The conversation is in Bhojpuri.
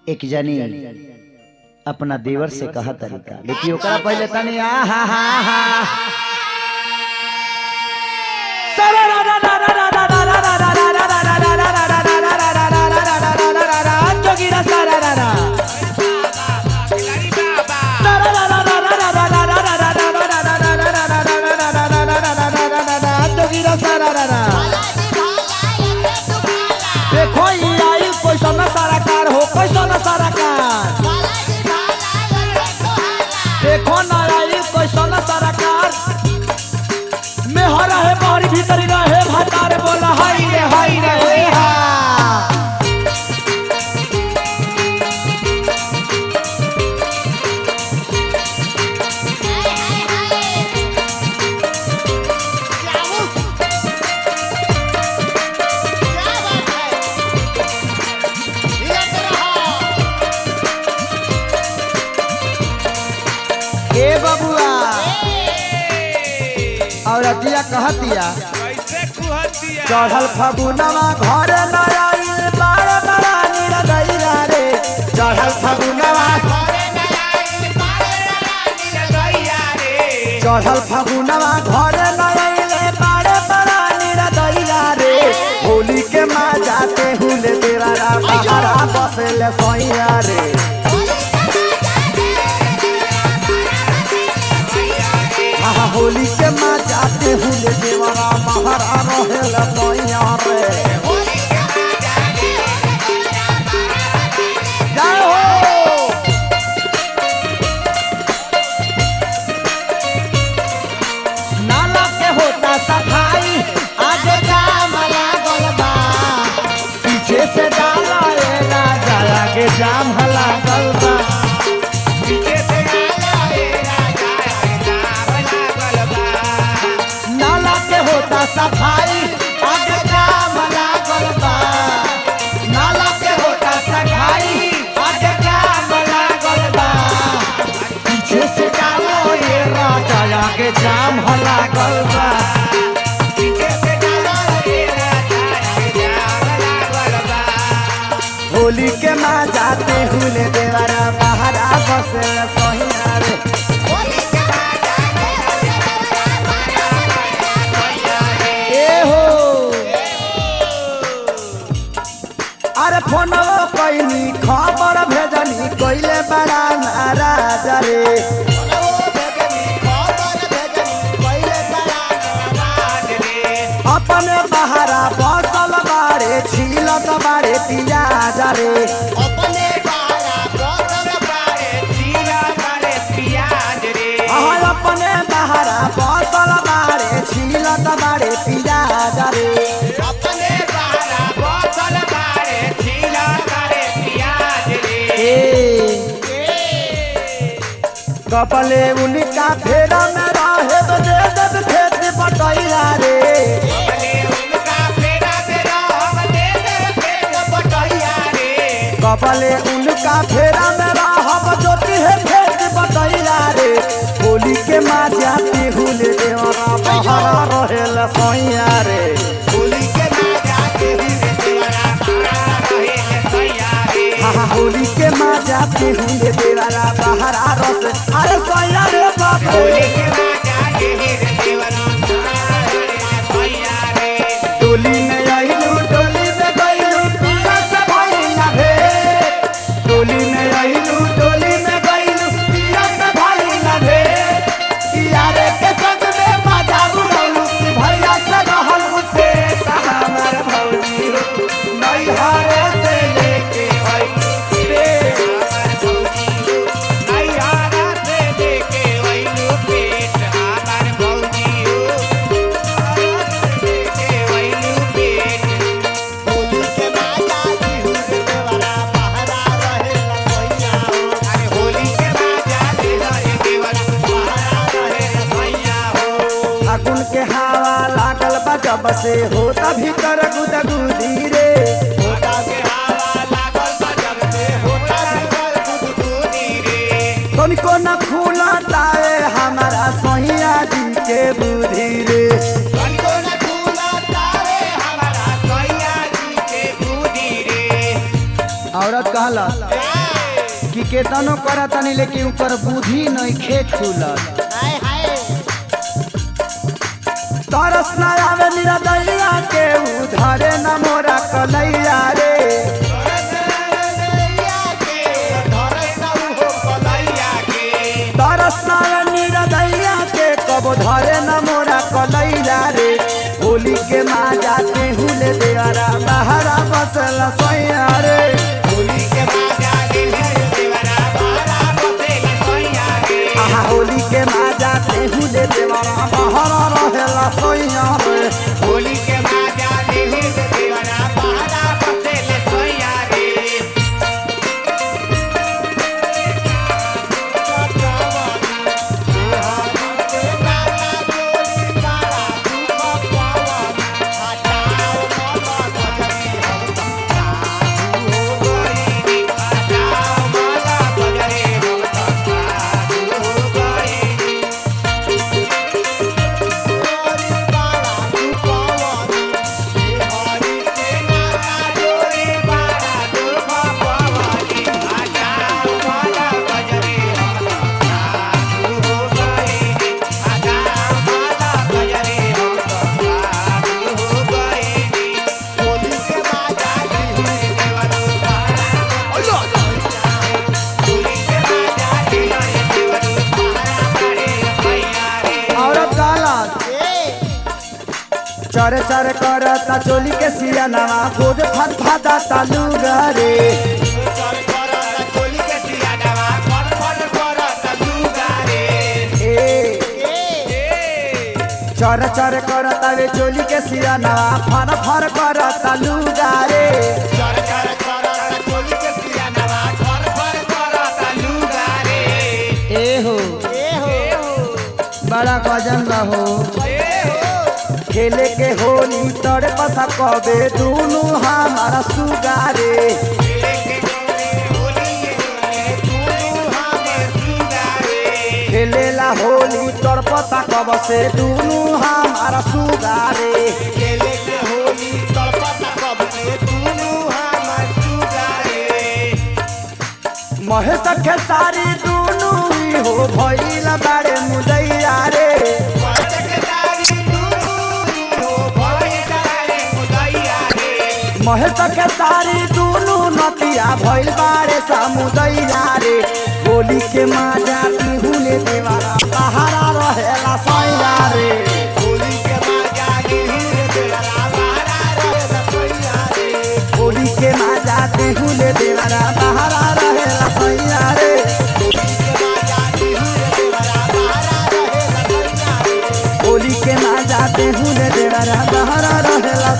एक जनी अपना देवर से कहा तरीका लेकिन ओकरा पहले तनी देखो आई कैसा सराकार हो कैसा सराकार देखो ना आई कैसा सराकार में हरा है बाहरी भीतरी रहे भतारे बोला हाय रे हा ए बबुआ और अतिया कहतिया कैसे कुहतिया चढ़ल फगुनवा घर न आइल बारे बरानी रगैया रे चढ़ल फगुनवा चढ़ल फगुनवा घर न आइल बारे बरानी रगैया रे होली के माँ जाते हुले देवारा बहारा बसेले सोइया रे होली के माँ जाते हुए देवरा महारा रहेल सोइया रे जय हो नाला के होता सफाई आगे जाम लागल बा पीछे से डाला रे राजा आगे जाम लागल बा सफाई आगे काम लागल बा नाला के होता सफाई आगे काम लागल बा पीछे से डालो ये राजा आगे जाम लागल बा पीछे से डालो ये राजा आगे जाम लागल बा होली के माँ जाते हुए देवरा बहारा बसे सोहिया रे अरे फोनो कैनी खबर भेजनी कोइले बड़ा नाराज रे अपने बहारा बसल बारे छीलत बारे पियाज रे अपने बहारा बसल बारे छीलत बारे पियाज रे अपने बहारा बसल बारे छीलत बारे पियाज रे अपने बहारा बसल कपले उनका फेरा में रहे तो दे दे खेत पटैया रे कपले उनका फेरा में रहब जोती है खेत पटैया रे होली के माँ जाती हुले देवरा बहारा रहेल सोइया रे होली के माँ जाती हुले देवरा बहारा रहेल सोइया रे हाँ होली के माँ जाती हुले देवरा बहारा रस अरे सोइया रे बाप होली के माँ जाती हुले देवरा बहारा रहेल सोइया रे टोली में आइलू टोली में गइलू पिया से भइला भे टोली में आइलू टोली में गइलू पिया से भइला भे यारे के संग में मजा उड़लू भैया से रहल उसे हमर भौजी नहीं हारे से लेके आई रे हमर भौजी नहीं हारा से लेके आइलू पेट हमर भौजी लेके आइलू पेट होली के बाजा दी हुरे देवरा बहारा रहे लइया अरे होली के बाजा दी रे देवरा बहारा रहे भैया हो फागुन के हवा लागल बा जब से होता भीतर गुदगुदी रे होता के हवा लागल बा जब से होता भीतर गुदगुदी रे तनिको न खुला ताए हमारा सोहिया जी के बुद्धि रे तनिको न खुला ताए हमारा सोहिया जी के बुद्धि रे औरत कहला कि केतनो करत नहीं लेकिन ऊपर बुद्धि नहीं खे खुलत। तरस न आवे मेरा दैया के उधारे न मोरा कलैया रे। तरस न आवे मेरा दैया के कब धरे न मोरा कलैया रे। होली के माँ जाते हुले देवरा बहरा बसल सोया रे। होली के माँ जाते हुले देवरा बहरा बसल सोया रे। होली के माँ जाते हुले देवरा बहरा रहेला सोया रे। होली के माँ जाते हुले देवरा बहरा बसल सोया रे। चर चर करता चोली के सिया नवा खोज फट फादा तालू रे। चर चर करता वे चोली के सिया नवा फर फर करता लूगा रे। ए हो बड़ा गजन हो खेले के होली तोड़ पसा कबे दोनों हमारा सुगारे। खेलेला होली तोड़ पता कब से दोनों हमारा सुगारे। महेश खेसारी दोनों ही हो भइला बाड़े मुदैया रे। महेश खेसारी दोनों नतिया भइल बाड़े समुदैया रे। होली के माँ जाती हुले देवरा बहरा रहेला सोया रे। होली के माँ जाती हुले देवरा बहरा रहेला सोया रे। होली के माँ जाती हुले देवरा बहरा रहेला सोया रे। होली के माँ जाती हुले देवरा बहरा रहेला।